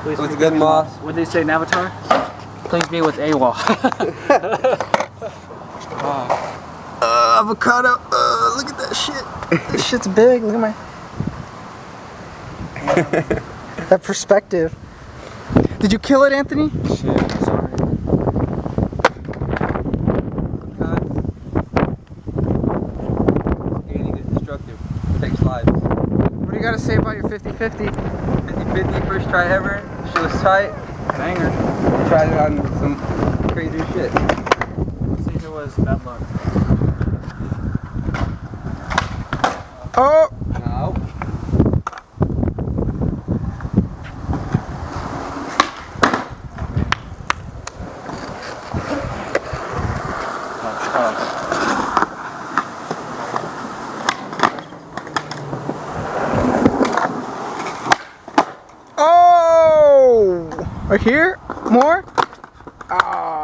Please It was good, Moss. What did they say in Avatar? Please be with AWOL. Avocado. Look at that shit. This shit's big. Look at my. That perspective. Did you kill it, Anthony? Shit, sorry. Skating is destructive. Takes lives. What do you got to say about your 50-50? 50-50, first try ever. She was tight. Banger. Tried it on some crazy shit. Let's see if it was bad luck. Oh! No. Oh! Right here? More? Ah.